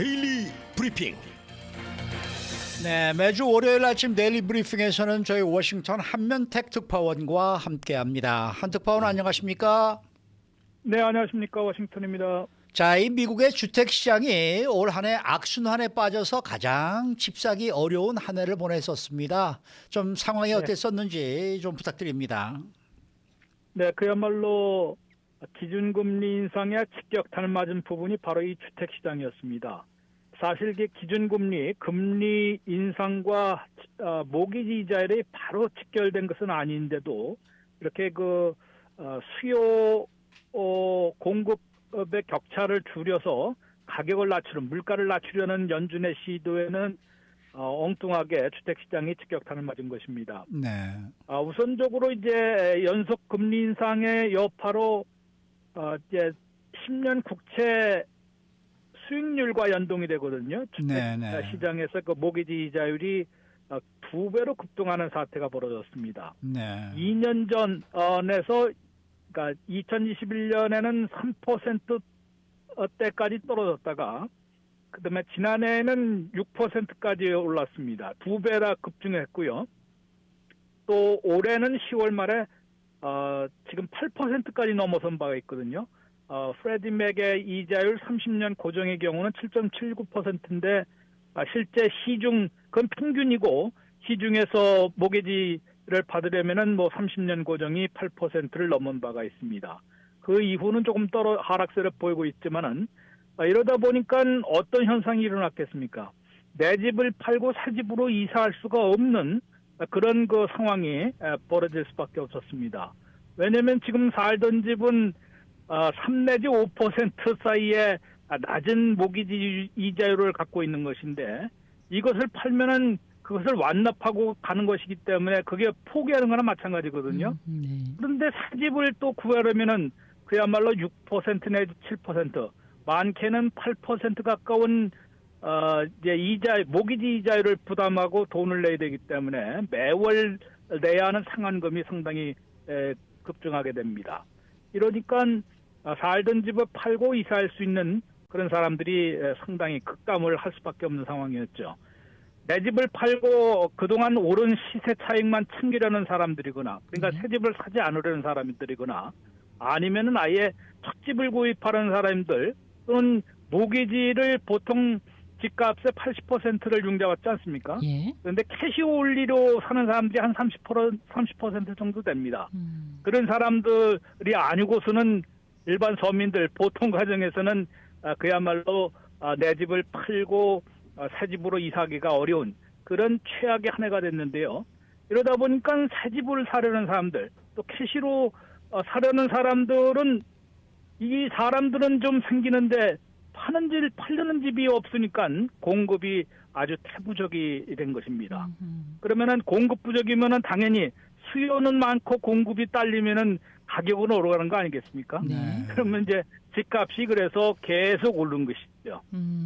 데일리 브리핑. 네, 매주 월요일 아침 데일리 브리핑에서는 저희 워싱턴 한면택 특파원과 함께합니다. 한 특파원 안녕하십니까? 네, 안녕하십니까. 워싱턴입니다. 자, 이 미국의 주택 시장이 올 한 해 악순환에 빠져서 가장 집 사기 어려운 한 해를 보냈었습니다. 좀 상황이 어땠었는지 좀 부탁드립니다. 네, 그야말로 기준금리 인상에 직격탄을 맞은 부분이 바로 이 주택시장이었습니다. 사실 이게 기준금리, 금리 인상과 모기지 이자율이 바로 직결된 것은 아닌데도 이렇게 수요 공급의 격차를 줄여서 가격을 낮추는, 물가를 낮추려는 연준의 시도에는 엉뚱하게 주택시장이 직격탄을 맞은 것입니다. 네. 우선적으로 이제 연속 금리 인상의 여파로 이제 10년 국채 수익률과 연동이 되거든요. 주택 네네. 시장에서 그 모기지 이자율이 2배로 급등하는 사태가 벌어졌습니다. 네. 2년 전에서 그러니까 2021년에는 3%대까지 떨어졌다가 그다음에 지난해에는 6%까지 올랐습니다. 2배나 급증했고요. 또 올해는 10월 말에 지금 8%까지 넘어선 바가 있거든요. 프레디 맥의 이자율 30년 고정의 경우는 7.79%인데 실제 시중 그건 평균이고 시중에서 모기지를 받으려면은 30년 고정이 8%를 넘은 바가 있습니다. 그 이후는 조금 하락세를 보이고 있지만은 이러다 보니까 어떤 현상이 일어났겠습니까? 내 집을 팔고 새 집으로 이사할 수가 없는 그런 상황이 벌어질 수밖에 없었습니다. 왜냐하면 지금 살던 집은 3 내지 5% 사이에 낮은 모기지 이자율을 갖고 있는 것인데 이것을 팔면은 그것을 완납하고 가는 것이기 때문에 그게 포기하는 거나 마찬가지거든요. 네. 그런데 새 집을 또 구하려면은 그야말로 6% 내지 7%, 많게는 8% 가까운 이제 모기지 이자율을 부담하고 돈을 내야 되기 때문에 매월 내야 하는 상환금이 상당히 급증하게 됩니다. 이러니까 살던 집을 팔고 이사할 수 있는 그런 사람들이 상당히 급감을 할 수밖에 없는 상황이었죠. 내 집을 팔고 그동안 오른 시세 차익만 챙기려는 사람들이거나, 그러니까 새 집을 사지 않으려는 사람들이거나, 아니면은 아예 첫 집을 구입하는 사람들, 또는 모기지를 보통 집값의 80%를 융자받지 않습니까? 예. 그런데 캐시올리로 사는 사람들이 한 30% 정도 됩니다. 그런 사람들이 아니고서는 일반 서민들, 보통 가정에서는 그야말로 내 집을 팔고 새 집으로 이사하기가 어려운 그런 최악의 한 해가 됐는데요. 이러다 보니까 새 집을 사려는 사람들, 또 캐시로 사려는 사람들은 이 사람들은 좀 생기는데 팔려는 집이 없으니까 공급이 아주 태부적이 된 것입니다. 그러면은 공급 부족이면은 당연히 수요는 많고 공급이 딸리면은 가격은 오르가는 거 아니겠습니까? 네. 그러면 이제 집값이 그래서 계속 오르는 것이죠.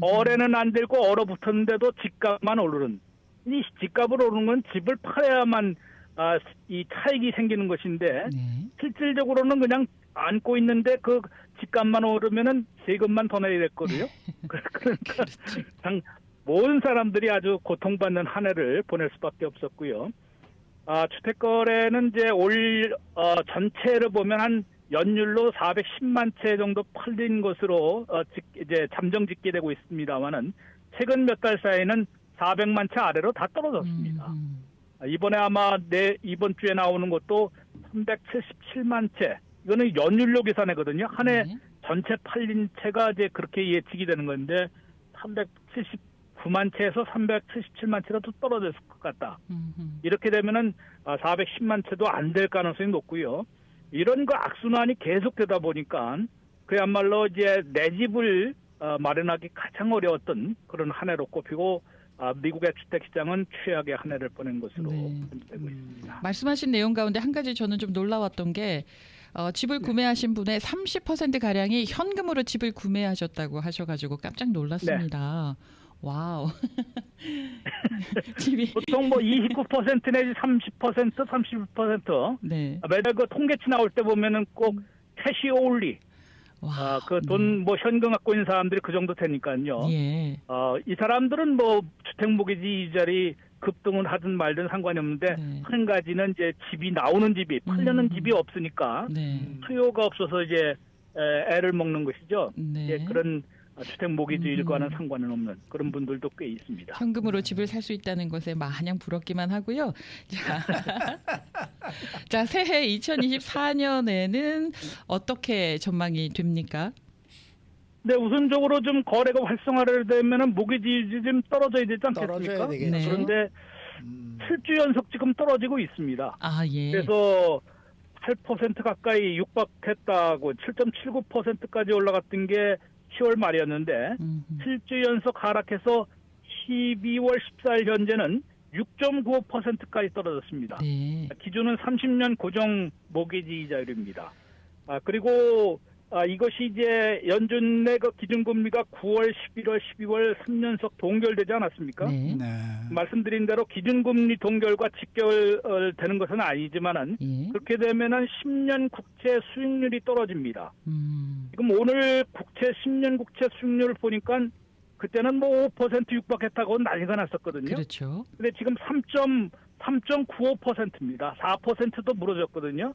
올해는 안 되고 얼어붙었는데도 집값만 오르는. 이 집값을 오르는 건 집을 팔아야만 이 차익이 생기는 것인데 네. 실질적으로는 그냥 안고 있는데 그 집값만 오르면은 세금만 더 내야 될 거고요. 그러니까 모든 사람들이 아주 고통받는 한 해를 보낼 수밖에 없었고요. 주택 거래는 이제 올 전체를 보면 한 연율로 410만 채 정도 팔린 것으로 이제 잠정 집계되고 있습니다만은 최근 몇 달 사이에는 400만 채 아래로 다 떨어졌습니다. 이번에 아마 이번 주에 나오는 것도 377만 채. 이거는 연율로 계산이거든요. 한 해 네. 전체 팔린 채가 이제 그렇게 예측이 되는 건데 379만 채에서 377만 채가 또 떨어졌을 것 같다. 이렇게 되면은 410만 채도 안 될 가능성이 높고요. 이런 악순환이 계속되다 보니까 그야말로 이제 내 집을 마련하기 가장 어려웠던 그런 한 해로 꼽히고 미국의 주택시장은 최악의 한 해를 보낸 것으로 되고 있습니다. 말씀하신 내용 가운데 한 가지 저는 좀 놀라웠던 게 집을 구매하신 분의 30%가량이 현금으로 집을 구매하셨다고 하셔가지고 깜짝 놀랐습니다. 와우. 집이 보통 29% 내지 30%, 30%. 네. 매달 그 통계치 나올 때 보면은 꼭 캐시 올리 와. 그 돈 뭐 현금 갖고 있는 사람들이 그 정도 되니까요. 예. 이 사람들은 뭐 주택모기지 이자리 급등을 하든 말든 상관이 없는데 네. 한 가지는 이제 집이 나오는 집이 팔려는 집이 없으니까 네. 수요가 없어서 이제 애를 먹는 것이죠. 네. 이제 그런 주택모기지일과는 상관은 없는 그런 분들도 꽤 있습니다. 현금으로 집을 살 수 있다는 것에 마냥 부럽기만 하고요. 자, 자 새해 2024년에는 어떻게 전망이 됩니까? 네, 우선적으로 좀 거래가 활성화되면은 모기지 좀 떨어져야 되지 떨어져야 않겠습니까? 되겠죠. 네. 그런데 7주 연속 지금 떨어지고 있습니다. 아 예. 그래서 8% 가까이 육박했다고 7.79%까지 올라갔던 게 10월 말이었는데 7주 연속 하락해서 12월 14일 현재는 6.95%까지 떨어졌습니다. 네. 기준은 30년 고정 모기지 이자율입니다. 그리고 이것이 이제 연준의 그 기준금리가 9월, 11월, 12월 3년석 동결되지 않았습니까? 네. 네. 말씀드린 대로 기준금리 동결과 직결되는 것은 아니지만은 예. 그렇게 되면은 10년 국채 수익률이 떨어집니다. 지금 오늘 국채 10년 국채 수익률을 보니까 그때는 뭐 5% 육박했다고 난리가 났었거든요. 그렇죠. 근데 지금 3.95%입니다. 4%도 무너졌거든요.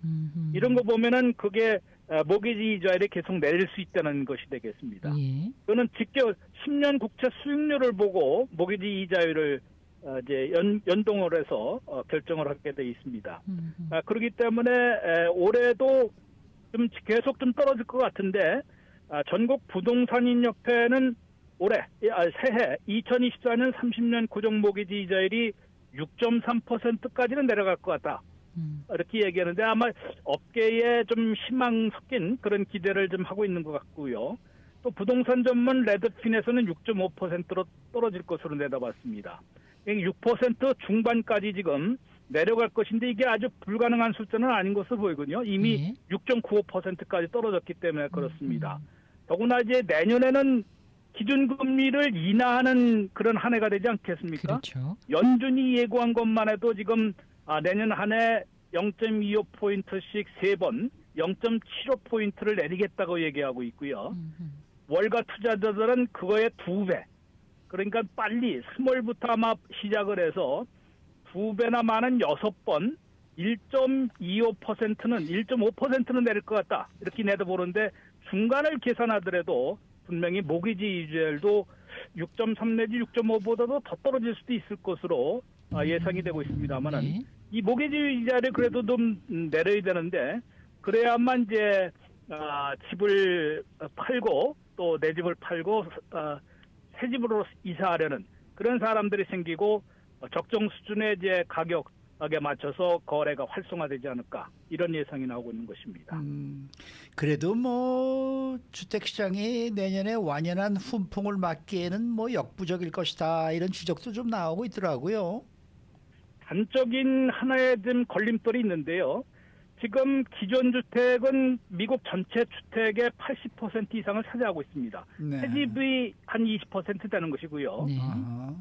이런 거 보면은 그게 모기지 이자율이 계속 내릴 수 있다는 것이 되겠습니다. 예. 그거는 직결 10년 국채 수익률을 보고 모기지 이자율을 이제 연동을 해서 결정을 하게 돼 있습니다. 그렇기 때문에 올해도 좀 계속 좀 떨어질 것 같은데 전국 부동산인협회는 올해 새해 2024년 30년 고정 모기지 이자율이 6.3%까지는 내려갈 것 같다. 이렇게 얘기하는데 아마 업계에 좀 희망 섞인 그런 기대를 좀 하고 있는 것 같고요. 또 부동산 전문 레드핀에서는 6.5%로 떨어질 것으로 내다봤습니다. 6% 중반까지 지금 내려갈 것인데 이게 아주 불가능한 숫자는 아닌 것으로 보이거든요. 이미 예. 6.95%까지 떨어졌기 때문에 그렇습니다. 더구나 이제 내년에는 기준금리를 인하하는 그런 한 해가 되지 않겠습니까? 그렇죠. 연준이 예고한 것만 해도 지금 내년 한 해 0.25포인트씩 3번 0.75포인트를 내리겠다고 얘기하고 있고요. 월가 투자자들은 그거의 2배. 그러니까 빨리 3월부터 아마 시작을 해서 2배나 많은 6번 1.25%는 1.5%는 내릴 것 같다. 이렇게 내다보는데 중간을 계산하더라도 분명히 모기지 이자율도 6.3 내지 6.5보다도 더 떨어질 수도 있을 것으로 예상이 되고 있습니다만은 네. 이 모기지 이자를 그래도 좀 내려야 되는데 그래야만 이제 집을 팔고 또 내 집을 팔고 새 집으로 이사하려는 그런 사람들이 생기고 적정 수준의 이제 가격에 맞춰서 거래가 활성화되지 않을까 이런 예상이 나오고 있는 것입니다. 그래도 뭐 주택시장이 내년에 완연한 훈풍을 맞기에는 뭐 역부족일 것이다 이런 지적도 좀 나오고 있더라고요. 단적인 하나의 좀 걸림돌이 있는데요. 지금 기존 주택은 미국 전체 주택의 80% 이상을 차지하고 있습니다. 네. 새집이 한 20% 되는 것이고요. 네.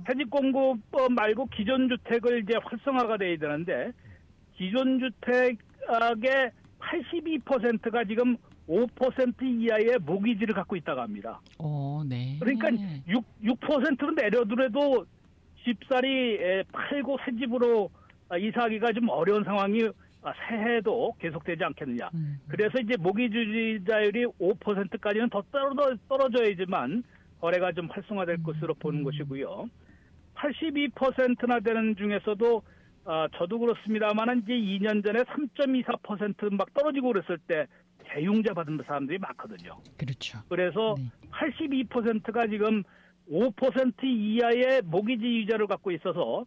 새집 공급법 말고 기존 주택을 이제 활성화가 돼야 되는데 기존 주택의 82%가 지금 5% 이하의 모기지를 갖고 있다고 합니다. 네. 그러니까 6%로 내려더라도 집살이 팔고 새 집으로 이사하기가 좀 어려운 상황이 새해도 계속되지 않겠느냐. 그래서 이제 모기지자율이 5%까지는 더 떨어져야지만 거래가 좀 활성화될 것으로 보는 것이고요. 82%나 되는 중에서도 저도 그렇습니다만 이제 2년 전에 3.24% 막 떨어지고 그랬을 때 대융자 받은 사람들이 많거든요. 그렇죠. 그래서 네. 82%가 지금 5% 이하의 모기지 이자를 갖고 있어서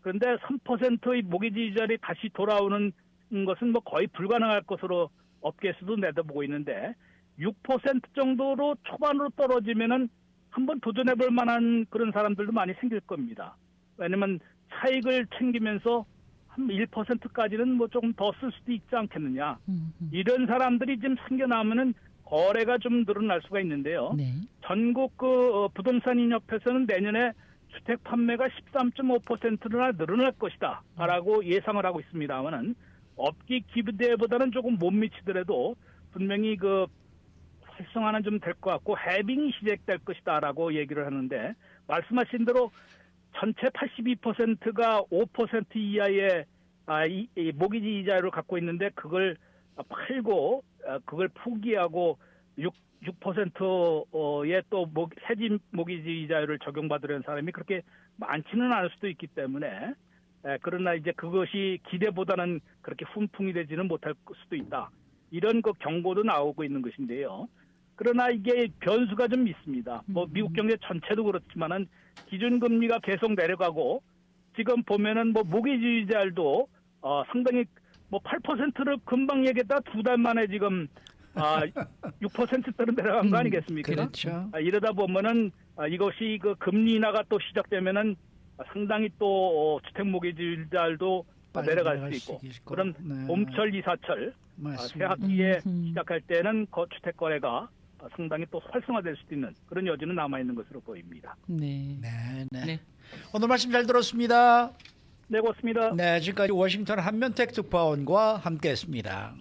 그런데 3%의 모기지 이자를 다시 돌아오는 것은 뭐 거의 불가능할 것으로 업계에서도 내다보고 있는데 6% 정도로 초반으로 떨어지면은 한번 도전해볼 만한 그런 사람들도 많이 생길 겁니다. 왜냐면 차익을 챙기면서 한 1%까지는 뭐 조금 더 쓸 수도 있지 않겠느냐. 이런 사람들이 지금 생겨나면은 거래가 좀 늘어날 수가 있는데요. 네. 전국 부동산인협회에서는 내년에 주택 판매가 13.5%나 늘어날 것이다 라고 예상을 하고 있습니다만은 업계 기대보다는 조금 못 미치더라도 분명히 그 활성화는 좀 될 것 같고 해빙이 시작될 것이다라고 얘기를 하는데 말씀하신 대로 전체 82%가 5% 이하의 이 모기지 이자율을 갖고 있는데 그걸 팔고 그걸 포기하고 6%의 또 세진 모기지 이자율을 적용받으려는 사람이 그렇게 많지는 않을 수도 있기 때문에 그러나 이제 그것이 기대보다는 그렇게 훈풍이 되지는 못할 수도 있다. 이런 그 경고도 나오고 있는 것인데요. 그러나 이게 변수가 좀 있습니다. 뭐 미국 경제 전체도 그렇지만은 기준금리가 계속 내려가고 지금 보면은 뭐 모기지 이자율도 상당히 뭐 8%를 금방 얘기했다 2달 만에 지금 6%대로 내려간 거 아니겠습니까? 그렇죠. 이러다 보면은 이것이 그 금리 인하가 또 시작되면은 상당히 또 주택 모기지 이자율도 내려갈 수 있고 그런 네. 봄철 이사철 새 학기에 시작할 때는 주택 거래가 상당히 또 활성화될 수도 있는 그런 여지는 남아 있는 것으로 보입니다. 네. 네, 네. 네. 오늘 말씀 잘 들었습니다. 네, 고맙습니다. 네, 지금까지 워싱턴 한면택 특파원과 함께했습니다.